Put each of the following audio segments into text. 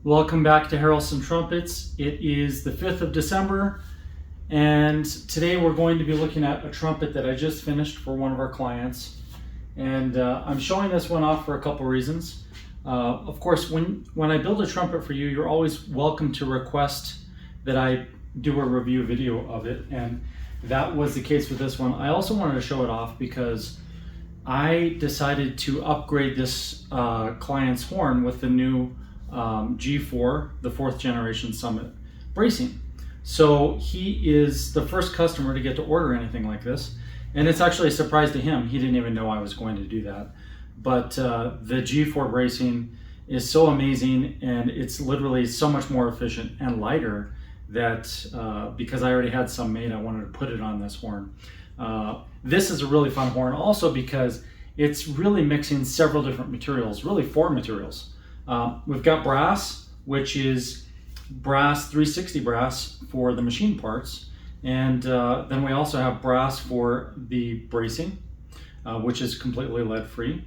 Welcome back to Harrelson Trumpets. It is the 5th of December, and today we're going to be looking at a trumpet that I just finished for one of our clients. And I'm showing this one off for a couple reasons. Of course, when I build a trumpet for you, you're always welcome to request that I do a review video of it, and that was the case with this one. I also wanted to show it off because I decided to upgrade this client's horn with the new G4, the 4th generation Summit bracing. So he is the first customer to get to order anything like this, and it's actually a surprise to him. He didn't even know I was going to do that. But the G4 bracing is so amazing, and it's literally so much more efficient and lighter that because I already had some made, I wanted to put it on this horn. This is a really fun horn also because it's really mixing several different materials, really 4 materials. We've got brass, which is brass 360 brass for the machine parts, and then we also have brass for the bracing, which is completely lead free.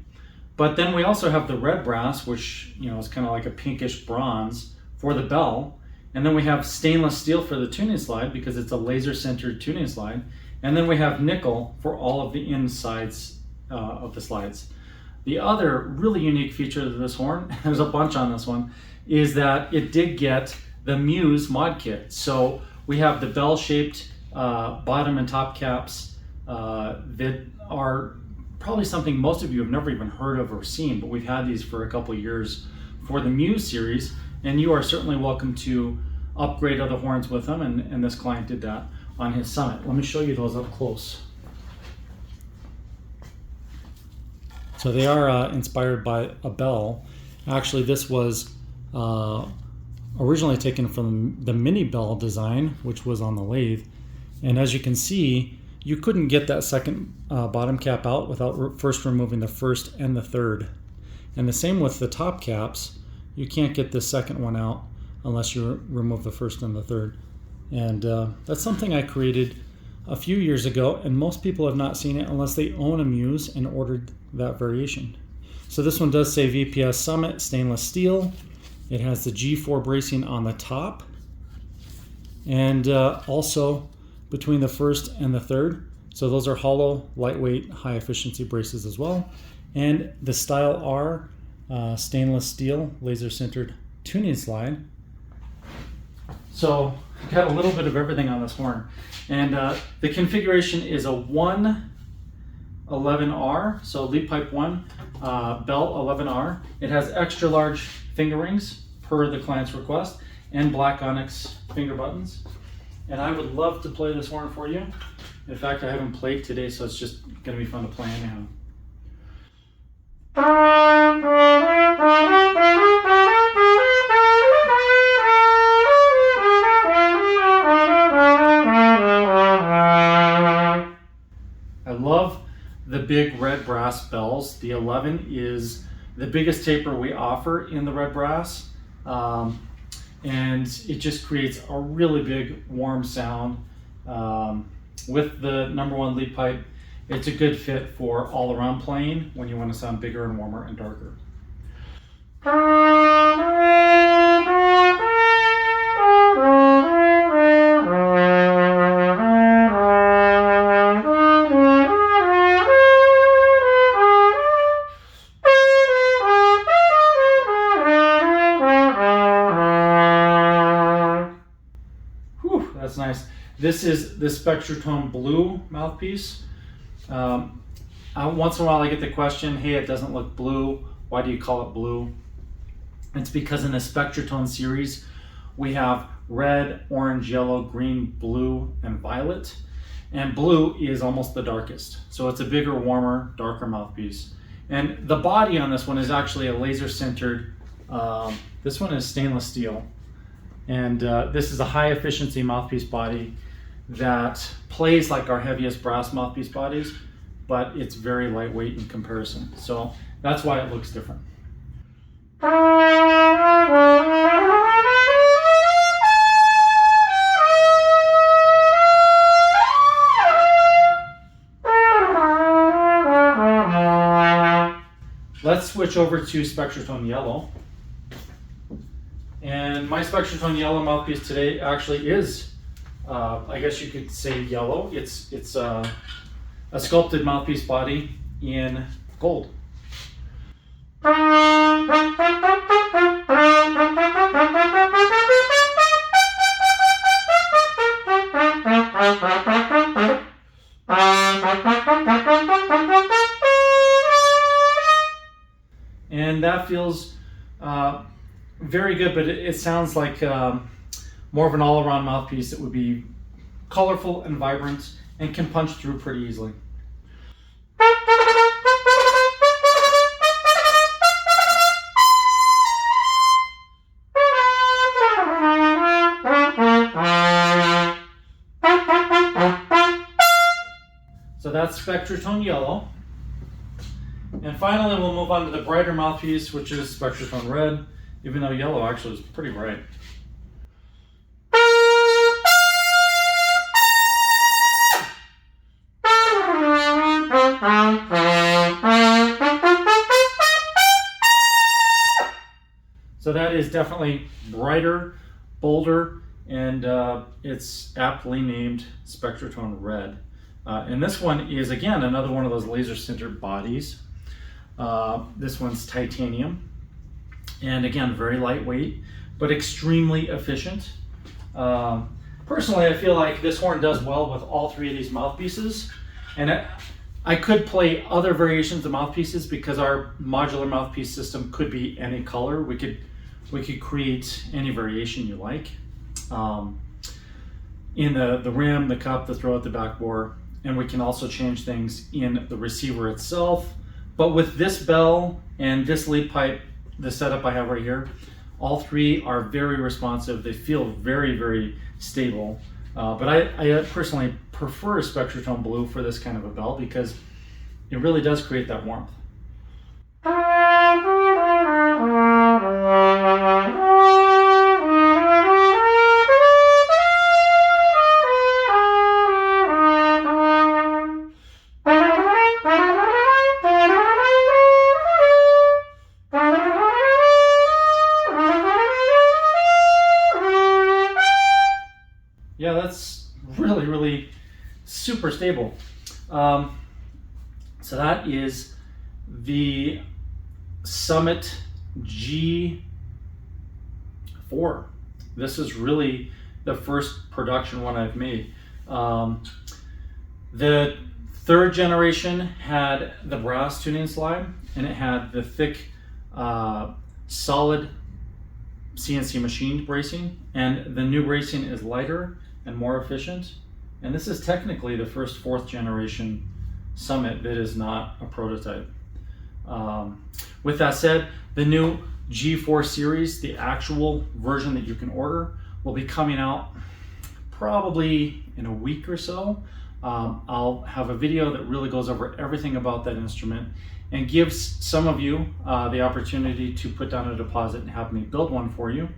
But then we also have the red brass, which is kind of like a pinkish bronze for the bell, and then we have stainless steel for the tuning slide because it's a laser centered tuning slide, and then we have nickel for all of the insides of the slides. The other really unique feature of this horn, there's a bunch on this one, is that it did get the Muse mod kit. So we have the bell-shaped bottom and top caps that are probably something most of you have never even heard of or seen, but we've had these for a couple years for the Muse series, and you are certainly welcome to upgrade other horns with them, and this client did that on his Summit. Let me show you those up close. So they are inspired by a bell. Actually, this was originally taken from the mini bell design, which was on the lathe. And as you can see, you couldn't get that second bottom cap out without first removing the first and the third. And the same with the top caps. You can't get the second one out unless you remove the first and the third. And that's something I created a few years ago, and most people have not seen it unless they own a Muse and ordered that variation. So this one does say VPS Summit stainless steel. It has the G4 bracing on the top, and also between the first and the third. So those are hollow, lightweight, high efficiency braces as well. And the Style R stainless steel laser centered tuning slide. So got a little bit of everything on this horn. And the configuration is a 111R, so lead pipe 1, bell 11R. It has extra large finger rings per the client's request, and black onyx finger buttons. And I would love to play this horn for you. In fact, I haven't played today, so it's just going to be fun to play anyhow. I love the big red brass bells. The 11 is the biggest taper we offer in the red brass, and it just creates a really big warm sound. With the #1 lead pipe, it's a good fit for all around playing when you want to sound bigger and warmer and darker. That's nice. This is the Spectratone blue mouthpiece. Once in a while I get the question, hey, it doesn't look blue. Why do you call it blue? It's because in the Spectratone series, we have red, orange, yellow, green, blue, and violet. And blue is almost the darkest. So it's a bigger, warmer, darker mouthpiece. And the body on this one is actually a laser centered, this one is stainless steel. And this is a high efficiency mouthpiece body that plays like our heaviest brass mouthpiece bodies, but it's very lightweight in comparison. So that's why it looks different. Let's switch over to Spectratone yellow. And my Spectratone yellow mouthpiece today actually is, I guess you could say yellow. It's a sculpted mouthpiece body in gold. And that feels very good, but it sounds like more of an all-around mouthpiece that would be colorful and vibrant and can punch through pretty easily. So that's Spectratone yellow. And finally, we'll move on to the brighter mouthpiece, which is Spectratone red, even though yellow actually is pretty bright. So that is definitely brighter, bolder, and it's aptly named Spectratone red. And this one is, again, another one of those laser sintered bodies. This one's titanium, and again, very lightweight, but extremely efficient. Personally, I feel like this horn does well with all three of these mouthpieces, and I could play other variations of mouthpieces because our modular mouthpiece system could be any color. We could create any variation you like in the rim, the cup, the throat, the back bore, and we can also change things in the receiver itself. But with this bell and this lead pipe, the setup I have right here, all three are very responsive. They feel very, very stable. But I personally prefer Spectratone blue for this kind of a bell because it really does create that warmth. Yeah, that's really, really super stable. So that is the Summit G4. This is really the first production one I've made. The third generation had the brass tuning slide, and it had the thick, solid CNC machined bracing, and the new bracing is lighter and more efficient. And this is technically the first fourth generation Summit that is not a prototype. With that said, the new G4 series, the actual version that you can order, will be coming out probably in a week or so. I'll have a video that really goes over everything about that instrument and gives some of you the opportunity to put down a deposit and have me build one for you.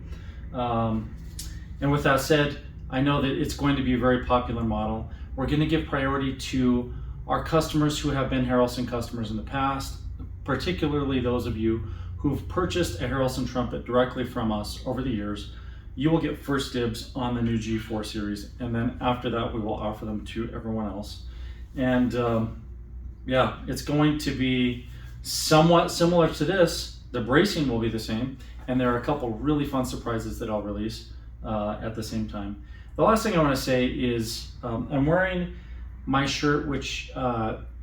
And with that said, I know that it's going to be a very popular model. We're going to give priority to our customers who have been Harrelson customers in the past, particularly those of you who've purchased a Harrelson trumpet directly from us over the years. You will get first dibs on the new G4 series, and then after that we will offer them to everyone else. And yeah, it's going to be somewhat similar to this. The bracing will be the same, and there are a couple really fun surprises that I'll release at the same time. The last thing I want to say is I'm wearing my shirt, which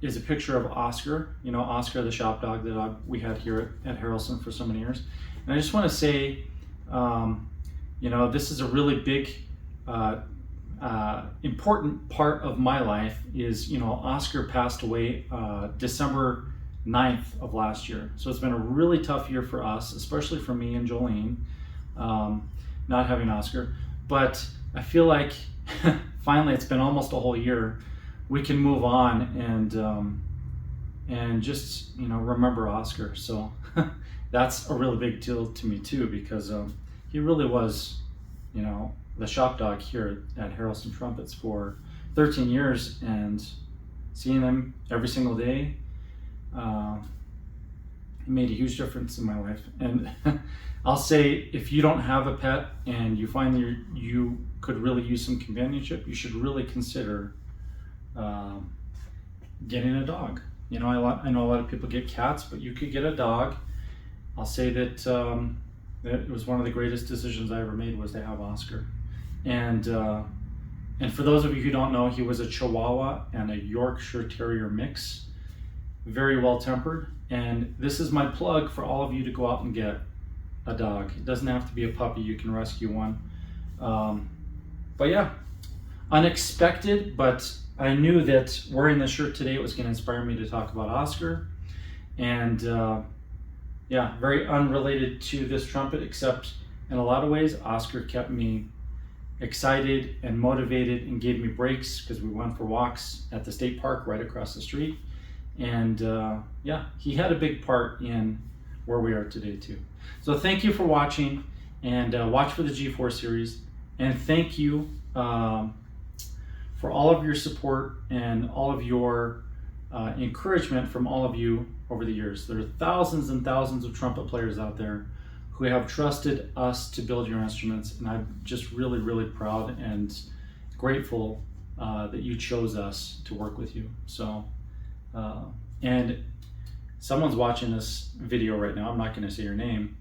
is a picture of Oscar, you know, Oscar the shop dog that we had here at Harrelson for so many years. And I just want to say, you know, this is a really big, important part of my life is, you know, Oscar passed away December 9th of last year. So it's been a really tough year for us, especially for me and Jolene, not having Oscar. But I feel like finally it's been almost a whole year. We can move on and just, you know, remember Oscar. So that's a really big deal to me too, because he really was, you know, the shop dog here at Harrelson Trumpets for 13 years, and seeing him every single day, It made a huge difference in my life. And I'll say, if you don't have a pet and you find that you could really use some companionship, you should really consider getting a dog. You know, I know a lot of people get cats, but you could get a dog. I'll say that it was one of the greatest decisions I ever made was to have Oscar. And for those of you who don't know, he was a Chihuahua and a Yorkshire Terrier mix, very well tempered. And this is my plug for all of you to go out and get a dog. It doesn't have to be a puppy, you can rescue one. But yeah, unexpected, but I knew that wearing this shirt today was going to inspire me to talk about Oscar. And yeah, very unrelated to this trumpet, except in a lot of ways, Oscar kept me excited and motivated and gave me breaks because we went for walks at the state park right across the street. And yeah, he had a big part in where we are today too. So thank you for watching, and watch for the G4 series. And thank you for all of your support and all of your encouragement from all of you over the years. There are thousands and thousands of trumpet players out there who have trusted us to build your instruments, and I'm just really, really proud and grateful that you chose us to work with you. So, and someone's watching this video right now, I'm not going to say your name,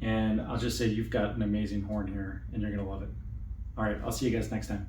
and I'll just say you've got an amazing horn here and you're going to love it. All right, I'll see you guys next time.